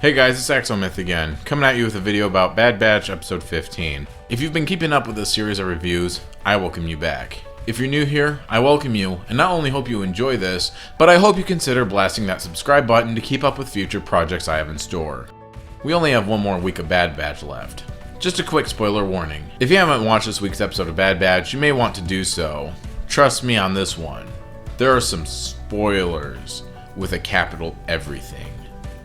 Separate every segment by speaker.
Speaker 1: Hey guys, it's Axomyth again, coming at you with a video about Bad Batch episode 15. If you've been keeping up with this series of reviews, I welcome you back. If you're new here, I welcome you, and not only hope you enjoy this, but I hope you consider blasting that subscribe button to keep up with future projects I have in store. We only have one more week of Bad Batch left. Just a quick spoiler warning. If you haven't watched this week's episode of Bad Batch, you may want to do so. Trust me on this one. There are some spoilers with a capital everything.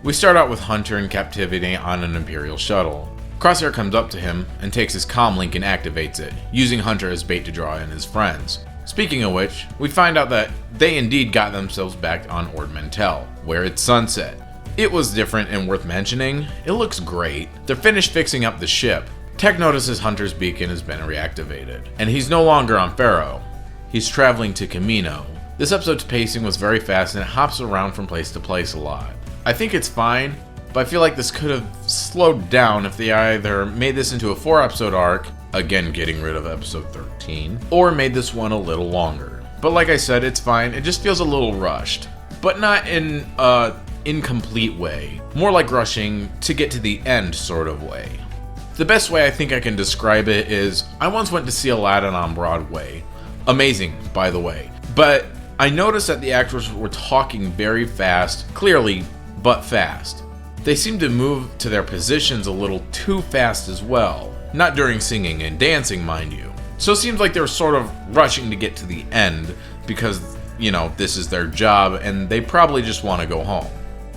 Speaker 1: We start out with Hunter in captivity on an Imperial shuttle. Crosshair comes up to him and takes his comlink and activates it, using Hunter as bait to draw in his friends. Speaking of which, we find out that they indeed got themselves back on Ord Mantell, where it's sunset. It was different and worth mentioning. It looks great. They're finished fixing up the ship. Tech notices Hunter's beacon has been reactivated, and he's no longer on Pharaoh. He's traveling to Kamino. This episode's pacing was very fast and it hops around from place to place a lot. I think it's fine, but I feel like this could have slowed down if they either made this into a 4-episode arc, again getting rid of episode 13, or made this one a little longer. But like I said, it's fine. It just feels a little rushed, but not in a incomplete way. More like rushing to get to the end sort of way. The best way I think I can describe it is, I once went to see Aladdin on Broadway. Amazing, by the way. But I noticed that the actors were talking very fast, clearly, but fast. They seemed to move to their positions a little too fast as well. Not during singing and dancing, mind you. So it seems like they were sort of rushing to get to the end because, you know, this is their job and they probably just want to go home.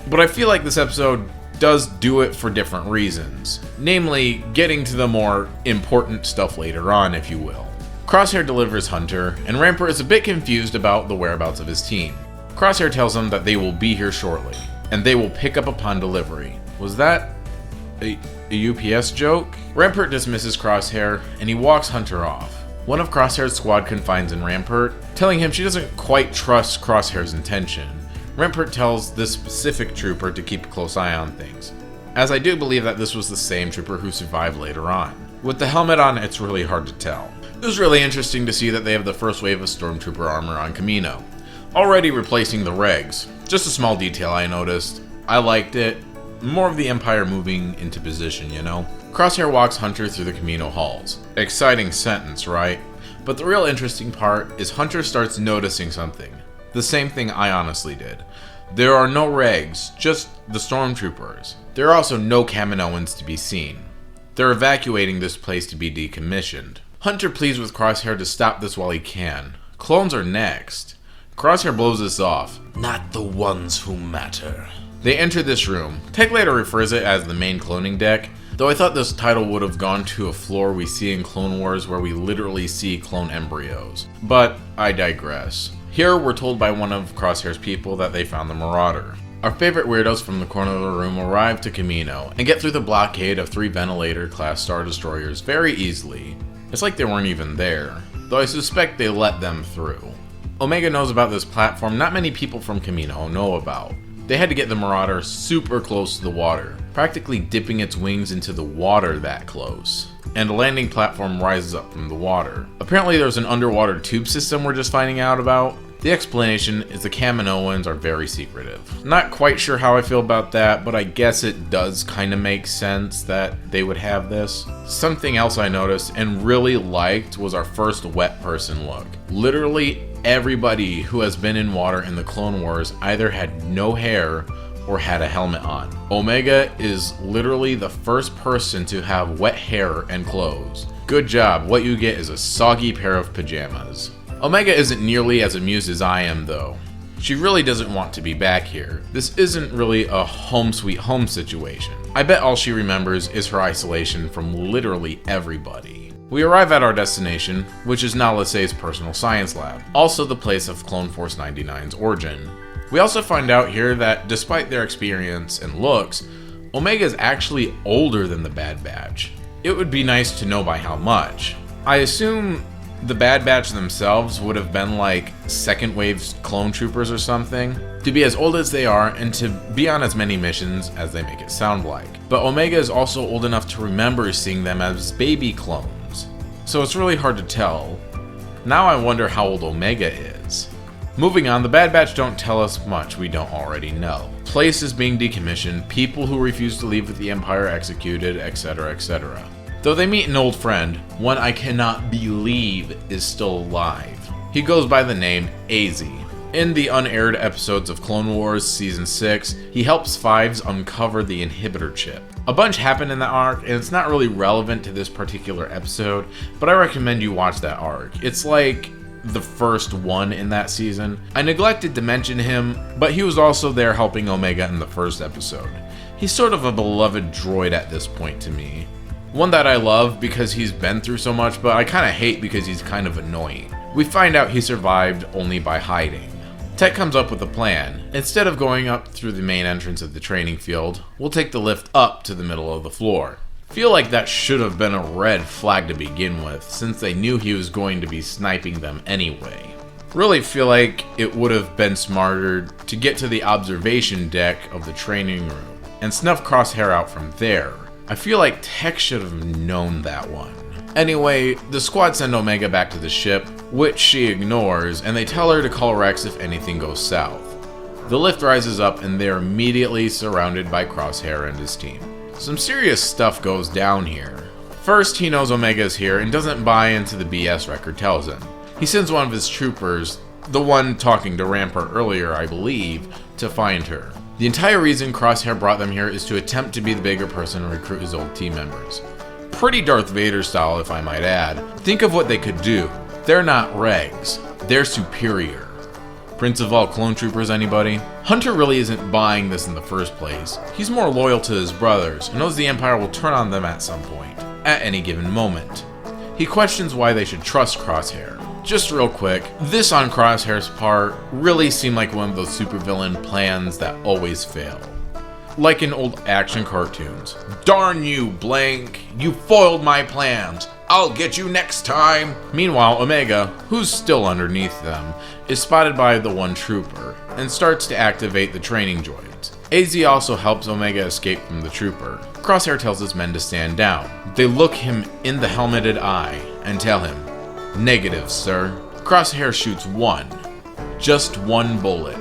Speaker 1: But I feel like this episode does do it for different reasons. Namely, getting to the more important stuff later on, if you will. Crosshair delivers Hunter, and Rampart is a bit confused about the whereabouts of his team. Crosshair tells him that they will be here shortly, and they will pick up upon delivery. Was that a UPS joke? Rampart dismisses Crosshair, and he walks Hunter off. One of Crosshair's squad confides in Rampart, telling him she doesn't quite trust Crosshair's intention. Rampart tells this specific trooper to keep a close eye on things, as I do believe that this was the same trooper who survived later on. With the helmet on, it's really hard to tell. It was really interesting to see that they have the first wave of Stormtrooper armor on Kamino, already replacing the regs. Just a small detail I noticed. I liked it. More of the Empire moving into position, you know? Crosshair walks Hunter through the Kamino halls. Exciting sentence, right? But the real interesting part is Hunter starts noticing something. The same thing I honestly did. There are no regs, just the Stormtroopers. There are also no Kaminoans to be seen. They're evacuating this place to be decommissioned. Hunter pleads with Crosshair to stop this while he can. Clones are next. Crosshair blows this off. Not the ones who matter. They enter this room. Tech later refers it as the main cloning deck, though I thought this title would have gone to a floor we see in Clone Wars where we literally see clone embryos. But I digress. Here we're told by one of Crosshair's people that they found the Marauder. Our favorite weirdos from the corner of the room arrive to Kamino and get through the blockade of 3 Ventilator-class Star Destroyers very easily. It's like they weren't even there, though I suspect they let them through. Omega knows about this platform not many people from Kamino know about. They had to get the Marauder super close to the water, practically dipping its wings into the water that close. And a landing platform rises up from the water. Apparently there's an underwater tube system we're just finding out about. The explanation is the Kaminoans are very secretive. Not quite sure how I feel about that, but I guess it does kind of make sense that they would have this. Something else I noticed and really liked was our first wet person look. Literally everybody who has been in water in the Clone Wars either had no hair or had a helmet on. Omega is literally the first person to have wet hair and clothes. Good job, what you get is a soggy pair of pajamas. Omega isn't nearly as amused as I am though. She really doesn't want to be back here. This isn't really a home sweet home situation. I bet all she remembers is her isolation from literally everybody. We arrive at our destination, which is Nala Se's personal science lab, also the place of Clone Force 99's origin. We also find out here that despite their experience and looks, Omega is actually older than the Bad Batch. It would be nice to know by how much. I assume the Bad Batch themselves would have been like second wave clone troopers or something, to be as old as they are and to be on as many missions as they make it sound like. But Omega is also old enough to remember seeing them as baby clones, so it's really hard to tell. Now I wonder how old Omega is. Moving on, the Bad Batch don't tell us much we don't already know. Places being decommissioned, people who refuse to leave with the Empire executed, etc., etc. Though they meet an old friend, one I cannot believe is still alive. He goes by the name AZ. In the unaired episodes of Clone Wars Season 6, he helps Fives uncover the inhibitor chip. A bunch happened in that arc, and it's not really relevant to this particular episode, but I recommend you watch that arc. It's like the first one in that season. I neglected to mention him, but he was also there helping Omega in the first episode. He's sort of a beloved droid at this point to me. One that I love because he's been through so much, but I kinda hate because he's kind of annoying. We find out he survived only by hiding. Tech comes up with a plan. Instead of going up through the main entrance of the training field, we'll take the lift up to the middle of the floor. Feel like that should have been a red flag to begin with, since they knew he was going to be sniping them anyway. Really feel like it would have been smarter to get to the observation deck of the training room and snuff Crosshair out from there. I feel like Tech should have known that one. Anyway, the squad send Omega back to the ship, which she ignores, and they tell her to call Rex if anything goes south. The lift rises up and they're immediately surrounded by Crosshair and his team. Some serious stuff goes down here. First, he knows Omega is here and doesn't buy into the BS Record tells him. He sends one of his troopers, the one talking to Rampart earlier, I believe, to find her. The entire reason Crosshair brought them here is to attempt to be the bigger person and recruit his old team members. Pretty Darth Vader style, if I might add. Think of what they could do. They're not regs. They're superior. Prince of all clone troopers, anybody? Hunter really isn't buying this in the first place. He's more loyal to his brothers and knows the Empire will turn on them at some point, at any given moment. He questions why they should trust Crosshair. Just real quick, this on Crosshair's part really seemed like one of those supervillain plans that always fail. Like in old action cartoons. Darn you, Blank! You foiled my plans! I'll get you next time! Meanwhile, Omega, who's still underneath them, is spotted by the one trooper, and starts to activate the training droids. AZ also helps Omega escape from the trooper. Crosshair tells his men to stand down. They look him in the helmeted eye, and tell him, "Negative, sir." Crosshair shoots one. Just one bullet.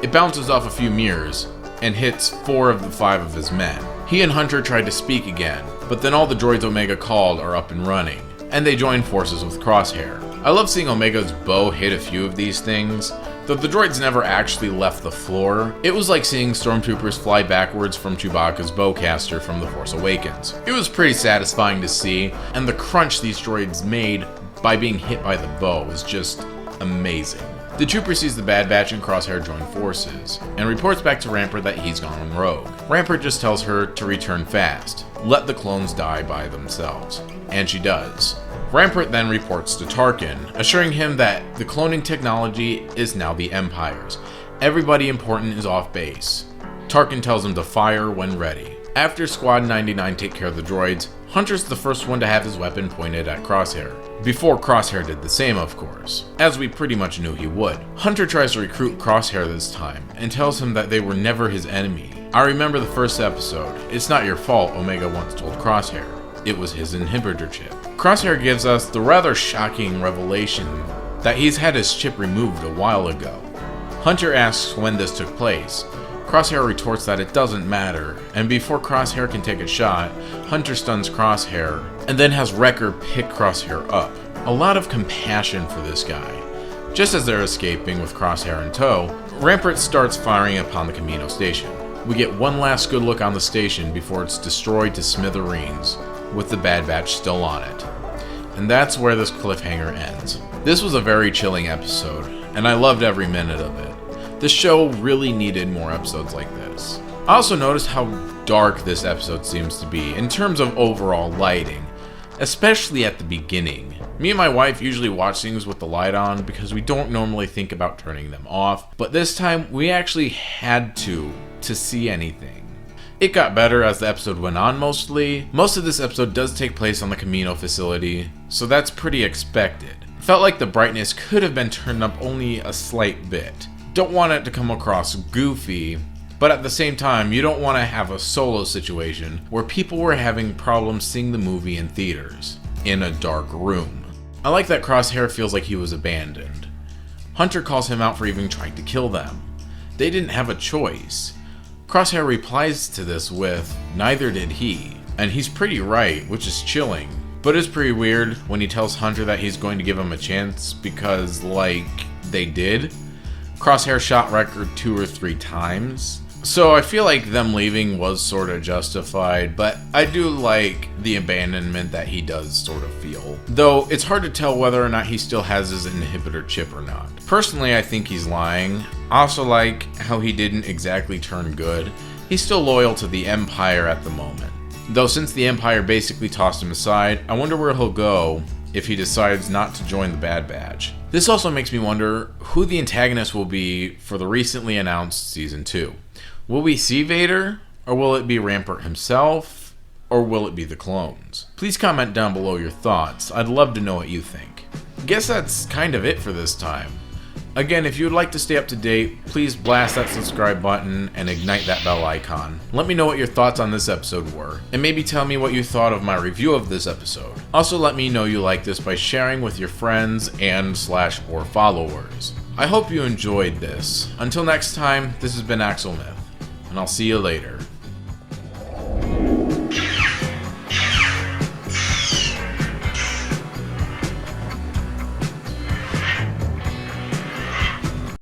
Speaker 1: It bounces off a few mirrors, and hits 4 of the 5 of his men. He and Hunter tried to speak again, but then all the droids Omega called are up and running, and they join forces with Crosshair. I love seeing Omega's bow hit a few of these things. Though the droids never actually left the floor, it was like seeing stormtroopers fly backwards from Chewbacca's bowcaster from The Force Awakens. It was pretty satisfying to see, and the crunch these droids made by being hit by the bow was just amazing. The trooper sees the Bad Batch and Crosshair join forces, and reports back to Rampart that he's gone rogue. Rampart just tells her to return fast, let the clones die by themselves, and she does. Rampart then reports to Tarkin, assuring him that the cloning technology is now the Empire's. Everybody important is off base. Tarkin tells him to fire when ready. After Squad 99 take care of the droids, Hunter's the first one to have his weapon pointed at Crosshair. Before Crosshair did the same, of course, as we pretty much knew he would. Hunter tries to recruit Crosshair this time, and tells him that they were never his enemy. I remember the first episode. It's not your fault, Omega once told Crosshair. It was his inhibitor chip. Crosshair gives us the rather shocking revelation that he's had his chip removed a while ago. Hunter asks when this took place. Crosshair retorts that it doesn't matter, and before Crosshair can take a shot, Hunter stuns Crosshair, and then has Wrecker pick Crosshair up. A lot of compassion for this guy. Just as they're escaping with Crosshair in tow, Rampart starts firing upon the Kamino station. We get one last good look on the station before it's destroyed to smithereens, with the Bad Batch still on it. And that's where this cliffhanger ends. This was a very chilling episode, and I loved every minute of it. The show really needed more episodes like this. I also noticed how dark this episode seems to be in terms of overall lighting, especially at the beginning. Me and my wife usually watch things with the light on because we don't normally think about turning them off, but this time we actually had to see anything. It got better as the episode went on mostly. Most of this episode does take place on the Kamino facility, so that's pretty expected. Felt like the brightness could have been turned up only a slight bit. Don't want it to come across goofy, but at the same time, you don't want to have a Solo situation where people were having problems seeing the movie in theaters, in a dark room. I like that Crosshair feels like he was abandoned. Hunter calls him out for even trying to kill them. They didn't have a choice. Crosshair replies to this with, "Neither did he." And he's pretty right, which is chilling. But it's pretty weird when he tells Hunter that he's going to give him a chance because, like, they did. Crosshair shot Record 2 or 3 times. So I feel like them leaving was sort of justified, but I do like the abandonment that he does sort of feel. Though it's hard to tell whether or not he still has his inhibitor chip or not. Personally, I think he's lying. I also like how he didn't exactly turn good. He's still loyal to the Empire at the moment. Though since the Empire basically tossed him aside, I wonder where he'll go if he decides not to join the Bad Batch. This also makes me wonder who the antagonist will be for the recently announced Season 2. Will we see Vader? Or will it be Rampart himself? Or will it be the clones? Please comment down below your thoughts. I'd love to know what you think. Guess that's kind of it for this time. Again, if you would like to stay up to date, please blast that subscribe button and ignite that bell icon. Let me know what your thoughts on this episode were, and maybe tell me what you thought of my review of this episode. Also let me know you like this by sharing with your friends and/or followers. I hope you enjoyed this. Until next time, this has been Axel Myth, and I'll see you later.